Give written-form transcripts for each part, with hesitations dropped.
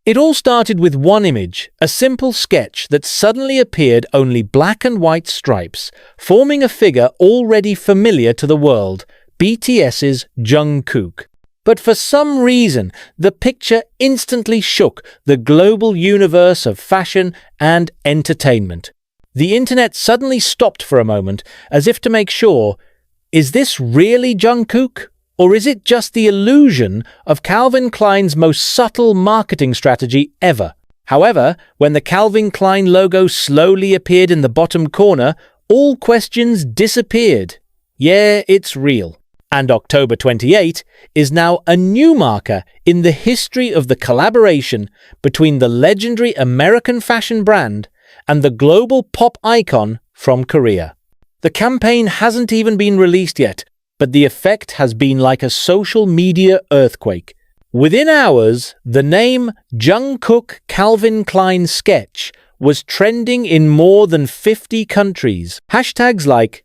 It all started with one image, a simple sketch that suddenly appeared only black and white stripes, forming a figure already familiar to the world, BTS's Jungkook. But for some reason, the picture instantly shook the global universe of fashion and entertainment. The internet suddenly stopped for a moment, as if to make sure, is this really Jungkook? Or is it just the illusion of Calvin Klein's most subtle marketing strategy ever? However, when the Calvin Klein logo slowly appeared in the bottom corner, all questions disappeared. Yeah, it's real. And October 28 is now a new marker in the history of the collaboration between the legendary American fashion brand and the global pop icon from Korea. The campaign hasn't even been released yet, but the effect has been like a social media earthquake. Within hours, the name Jungkook Calvin Klein sketch was trending in more than 50 countries. Hashtags like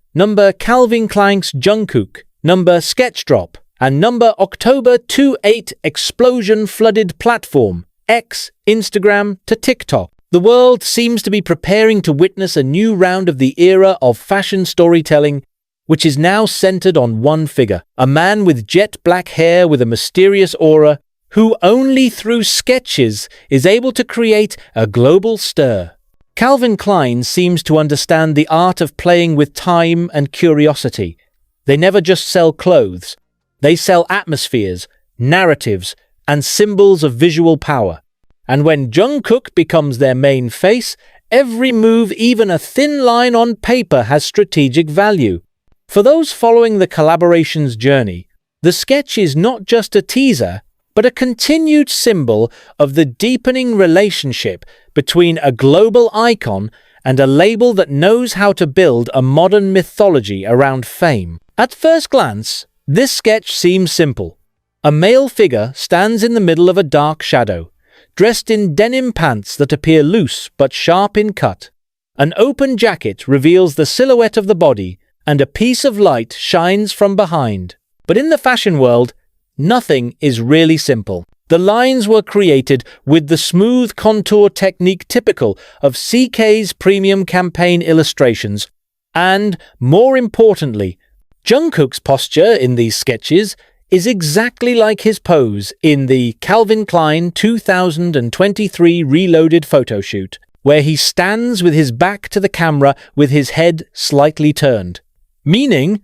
#Calvin Klein's Jungkook, #sketchdrop, and #October 28 explosion flooded platform, X, Instagram to TikTok. The world seems to be preparing to witness a new round of the era of fashion storytelling, which is now centered on one figure, a man with jet black hair with a mysterious aura, who only through sketches is able to create a global stir. Calvin Klein seems to understand the art of playing with time and curiosity. They never just sell clothes. They sell atmospheres, narratives, and symbols of visual power. And when Jungkook becomes their main face, every move, even a thin line on paper, has strategic value. For those following the collaboration's journey, the sketch is not just a teaser, but a continued symbol of the deepening relationship between a global icon and a label that knows how to build a modern mythology around fame. At first glance, this sketch seems simple. A male figure stands in the middle of a dark shadow, dressed in denim pants that appear loose but sharp in cut. An open jacket reveals the silhouette of the body, and a piece of light shines from behind. But in the fashion world, nothing is really simple. The lines were created with the smooth contour technique typical of CK's premium campaign illustrations, and, more importantly, Jungkook's posture in these sketches is exactly like his pose in the Calvin Klein 2023 Reloaded photoshoot, where he stands with his back to the camera with his head slightly turned. Meaning,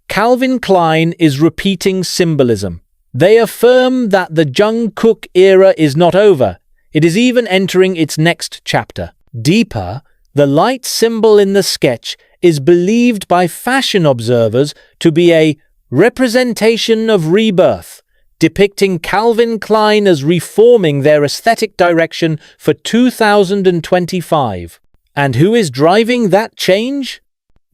Calvin Klein is repeating symbolism. They affirm that the Jungkook era is not over. It is even entering its next chapter. Deeper, the light symbol in the sketch is believed by fashion observers to be a representation of rebirth, depicting Calvin Klein as reforming their aesthetic direction for 2025. And who is driving that change?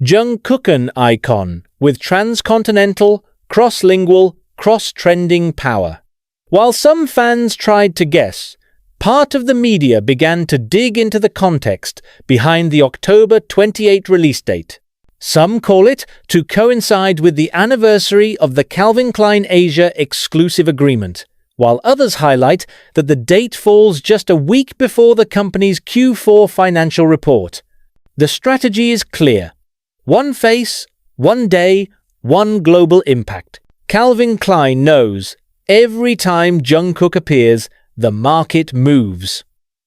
Jungkookan icon, with transcontinental, cross-lingual, cross-trending power. While some fans tried to guess, part of the media began to dig into the context behind the October 28 release date. Some call it to coincide with the anniversary of the Calvin Klein Asia exclusive agreement, while others highlight that the date falls just a week before the company's Q4 financial report. The strategy is clear. One face, one day, one global impact. Calvin Klein knows every time Jungkook appears, the market moves.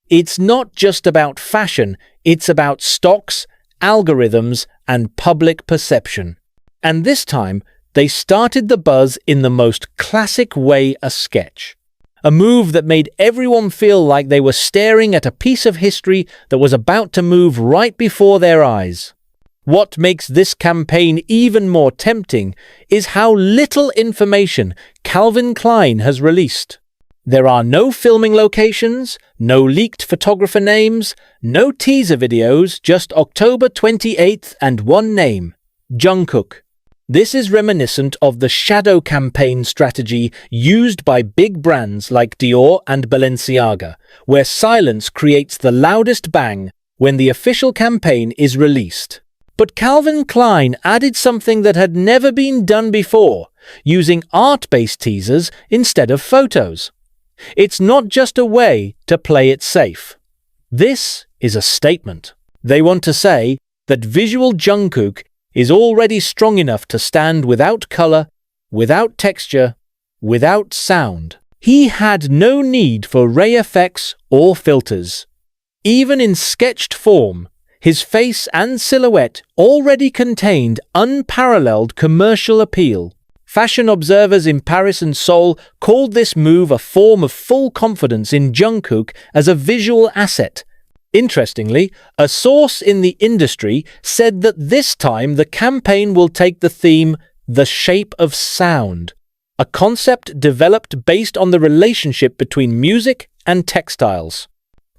It's not just about fashion, it's about stocks, algorithms, and public perception. And this time, they started the buzz in the most classic way, a sketch. A move that made everyone feel like they were staring at a piece of history that was about to move right before their eyes. What makes this campaign even more tempting is how little information Calvin Klein has released. There are no filming locations, no leaked photographer names, no teaser videos, just October 28th and one name, Jungkook. This is reminiscent of the shadow campaign strategy used by big brands like Dior and Balenciaga, where silence creates the loudest bang when the official campaign is released. But Calvin Klein added something that had never been done before, using art-based teasers instead of photos. It's not just a way to play it safe. This is a statement. They want to say that visual Jungkook is already strong enough to stand without color, without texture, without sound. He had no need for ray effects or filters. Even in sketched form, his face and silhouette already contained unparalleled commercial appeal. Fashion observers in Paris and Seoul called this move a form of full confidence in Jungkook as a visual asset. Interestingly, a source in the industry said that this time the campaign will take the theme "The Shape of Sound," a concept developed based on the relationship between music and textiles.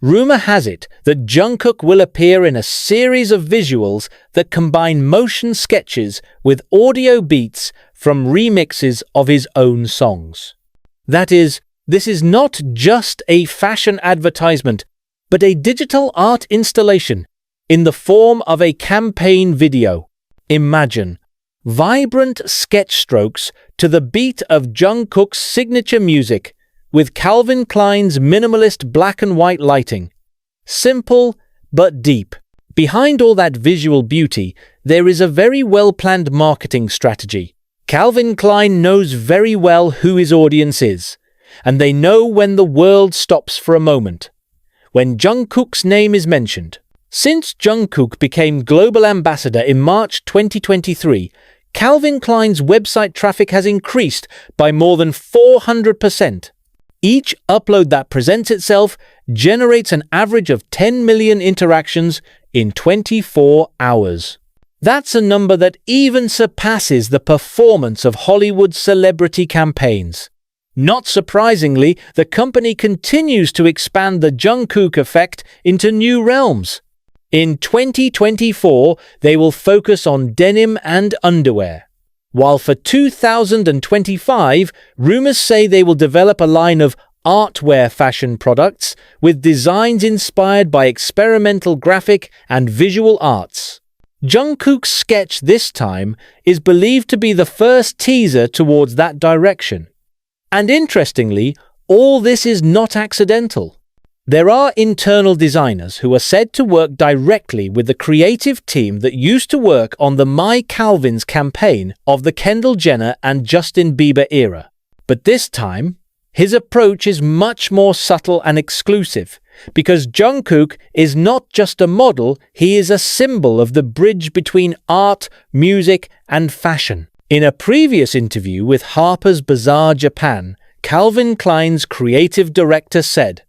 Rumor has it that Jungkook will appear in a series of visuals that combine motion sketches with audio beats from remixes of his own songs. That is, this is not just a fashion advertisement, but a digital art installation in the form of a campaign video. Imagine vibrant sketch strokes to the beat of Jungkook's signature music, with Calvin Klein's minimalist black and white lighting. Simple but deep. Behind all that visual beauty, there is a very well-planned marketing strategy. Calvin Klein knows very well who his audience is, and they know when the world stops for a moment, when Jungkook's name is mentioned. Since Jungkook became global ambassador in March 2023, Calvin Klein's website traffic has increased by more than 400%. Each upload that presents itself generates an average of 10 million interactions in 24 hours. That's a number that even surpasses the performance of Hollywood celebrity campaigns. Not surprisingly, the company continues to expand the Jungkook effect into new realms. In 2024, they will focus on denim and underwear, while for 2025, rumors say they will develop a line of artwear fashion products with designs inspired by experimental graphic and visual arts. Jungkook's sketch this time is believed to be the first teaser towards that direction. And interestingly, all this is not accidental. There are internal designers who are said to work directly with the creative team that used to work on the My Calvin's campaign of the Kendall Jenner and Justin Bieber era. But this time, his approach is much more subtle and exclusive, because Jungkook is not just a model, he is a symbol of the bridge between art, music, and fashion. In a previous interview with Harper's Bazaar Japan, Calvin Klein's creative director said,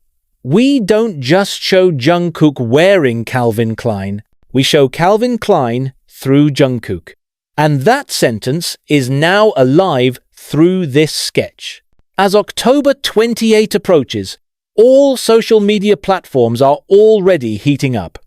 "We don't just show Jungkook wearing Calvin Klein, we show Calvin Klein through Jungkook." And that sentence is now alive through this sketch. As October 28 approaches, all social media platforms are already heating up.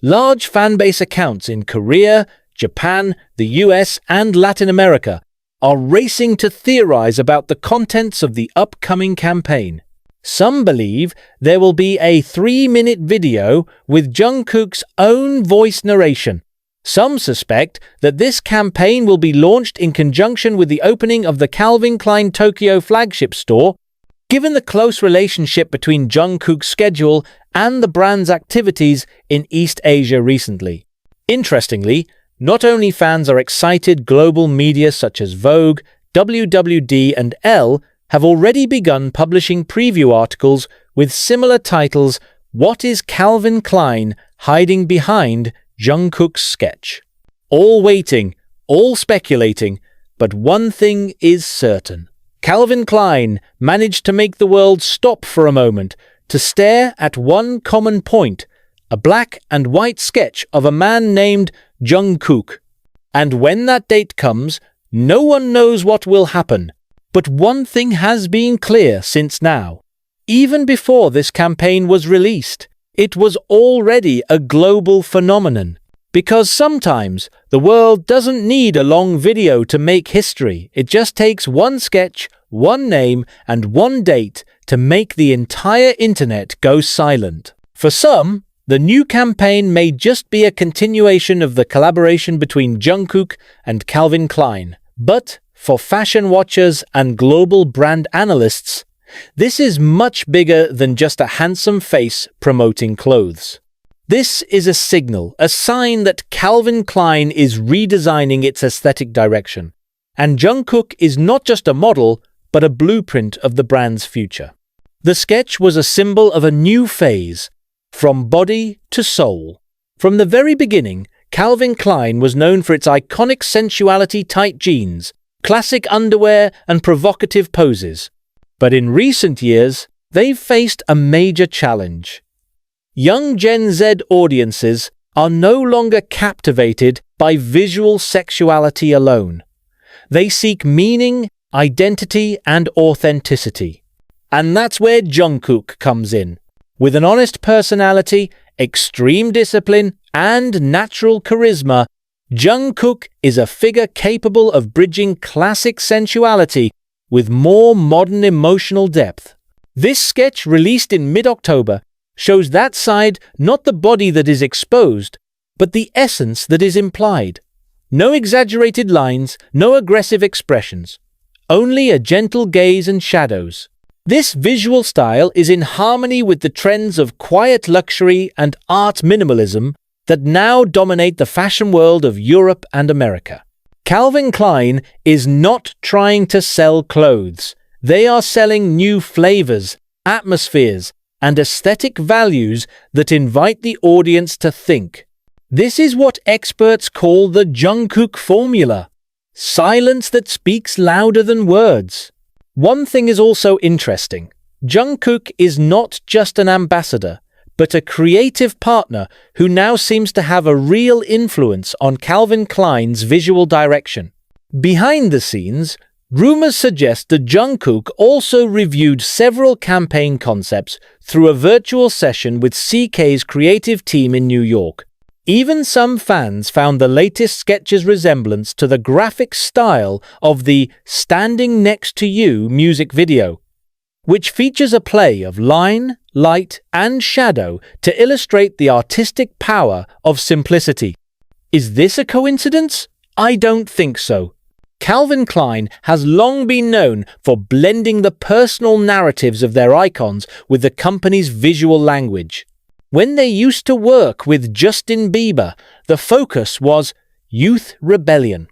Large fanbase accounts in Korea, Japan, the US, and Latin America are racing to theorize about the contents of the upcoming campaign. Some believe there will be a 3-minute video with Jungkook's own voice narration. Some suspect that this campaign will be launched in conjunction with the opening of the Calvin Klein Tokyo flagship store, given the close relationship between Jungkook's schedule and the brand's activities in East Asia recently. Interestingly, not only fans are excited, global media such as Vogue, WWD, and Elle have already begun publishing preview articles with similar titles, "What is Calvin Klein hiding behind Jungkook's sketch?" All waiting, all speculating, but one thing is certain. Calvin Klein managed to make the world stop for a moment to stare at one common point, a black and white sketch of a man named Jungkook. And when that date comes, no one knows what will happen. But one thing has been clear since now. Even before this campaign was released, it was already a global phenomenon. Because sometimes the world doesn't need a long video to make history. It just takes one sketch, one name, and one date to make the entire internet go silent. For some, the new campaign may just be a continuation of the collaboration between Jungkook and Calvin Klein. But for fashion watchers and global brand analysts, This is much bigger than just a handsome face promoting clothes. This is a signal, a sign that Calvin Klein is redesigning its aesthetic direction. And Jungkook is not just a model, but a blueprint of the brand's future. The sketch was a symbol of a new phase, from body to soul. From the very beginning, Calvin Klein was known for its iconic sensuality tight jeans, classic underwear, and provocative poses. But in recent years, they've faced a major challenge. Young Gen Z audiences are no longer captivated by visual sexuality alone. They seek meaning, identity, and authenticity. And that's where Jungkook comes in. With an honest personality, extreme discipline, and natural charisma, Jungkook is a figure capable of bridging classic sensuality with more modern emotional depth. This sketch, released in mid-October, shows that side, not the body that is exposed, but the essence that is implied. No exaggerated lines, no aggressive expressions, only a gentle gaze and shadows. This visual style is in harmony with the trends of quiet luxury and art minimalism that now dominate the fashion world of Europe and America. Calvin Klein is not trying to sell clothes. They are selling new flavors, atmospheres, and aesthetic values that invite the audience to think. This is what experts call the Jungkook formula. Silence that speaks louder than words. One thing is also interesting. Jungkook is not just an ambassador, but a creative partner who now seems to have a real influence on Calvin Klein's visual direction. Behind the scenes, rumors suggest that Jungkook also reviewed several campaign concepts through a virtual session with CK's creative team in New York. Even some fans found the latest sketch's resemblance to the graphic style of the "Standing Next to You" music video, which features a play of line, light, and shadow to illustrate the artistic power of simplicity. Is this a coincidence? I don't think so. Calvin Klein has long been known for blending the personal narratives of their icons with the company's visual language. When they used to work with Justin Bieber, the focus was youth rebellion.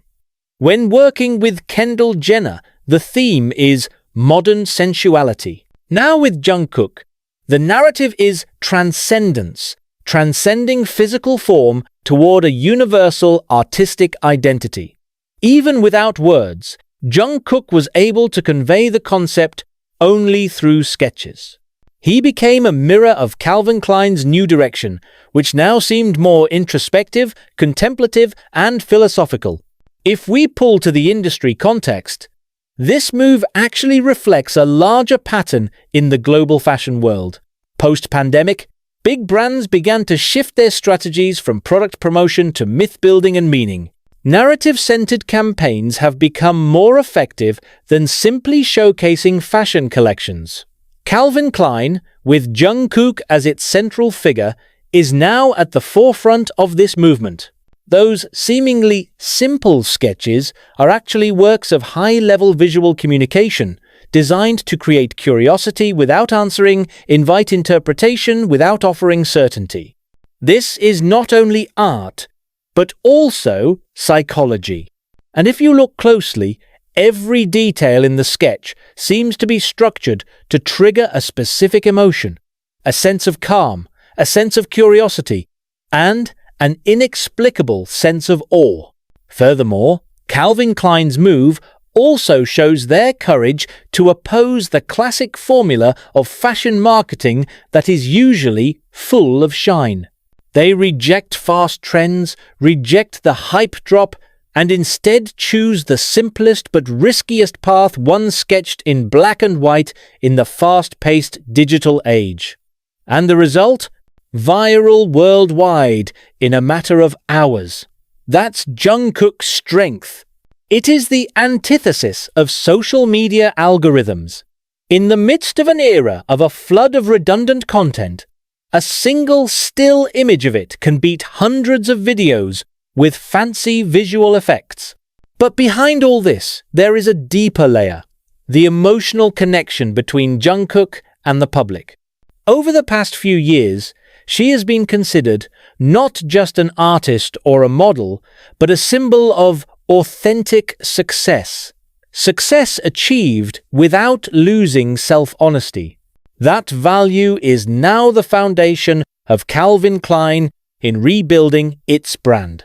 When working with Kendall Jenner, the theme is modern sensuality. Now with Jungkook, the narrative is transcendence, transcending physical form toward a universal artistic identity. Even without words, Jungkook was able to convey the concept only through sketches. He became a mirror of Calvin Klein's new direction, which now seemed more introspective, contemplative, and philosophical. If we pull to the industry context, this move actually reflects a larger pattern in the global fashion world. Post-pandemic, big brands began to shift their strategies from product promotion to myth-building and meaning. Narrative-centered campaigns have become more effective than simply showcasing fashion collections. Calvin Klein, with Jungkook as its central figure, is now at the forefront of this movement. Those seemingly simple sketches are actually works of high-level visual communication, designed to create curiosity without answering, invite interpretation without offering certainty. This is not only art, but also psychology. And if you look closely, every detail in the sketch seems to be structured to trigger a specific emotion, a sense of calm, a sense of curiosity, and an inexplicable sense of awe. Furthermore, Calvin Klein's move also shows their courage to oppose the classic formula of fashion marketing that is usually full of shine. They reject fast trends, reject the hype drop, and instead choose the simplest but riskiest path once sketched in black and white in the fast-paced digital age. And the result? Viral worldwide in a matter of hours. That's Jungkook's strength. It is the antithesis of social media algorithms. In the midst of an era of a flood of redundant content, a single still image of it can beat hundreds of videos with fancy visual effects. But behind all this, there is a deeper layer. the emotional connection between Jungkook and the public. Over the past few years, she has been considered not just an artist or a model, but a symbol of authentic success. Success achieved without losing self-honesty. That value is now the foundation of Calvin Klein in rebuilding its brand.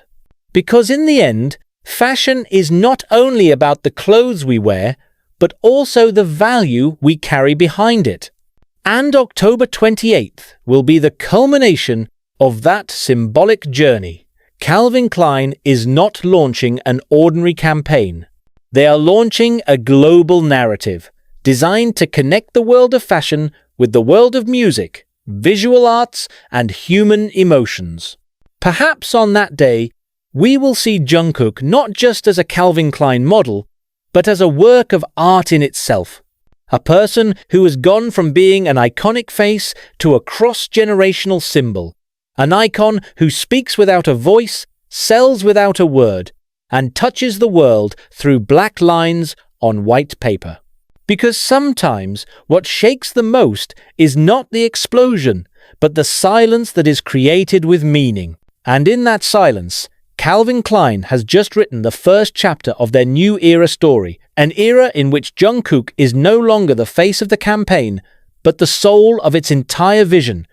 Because in the end, fashion is not only about the clothes we wear, but also the value we carry behind it. And October 28th will be the culmination of that symbolic journey. Calvin Klein is not launching an ordinary campaign. They are launching a global narrative designed to connect the world of fashion with the world of music, visual arts, and human emotions. Perhaps on that day, we will see Jungkook not just as a Calvin Klein model, but as a work of art in itself. A person who has gone from being an iconic face to a cross-generational symbol. An icon who speaks without a voice, sells without a word, and touches the world through black lines on white paper. Because sometimes what shakes the most is not the explosion, but the silence that is created with meaning. And in that silence, Calvin Klein has just written the first chapter of their new era story, an era in which Jungkook is no longer the face of the campaign, but the soul of its entire vision,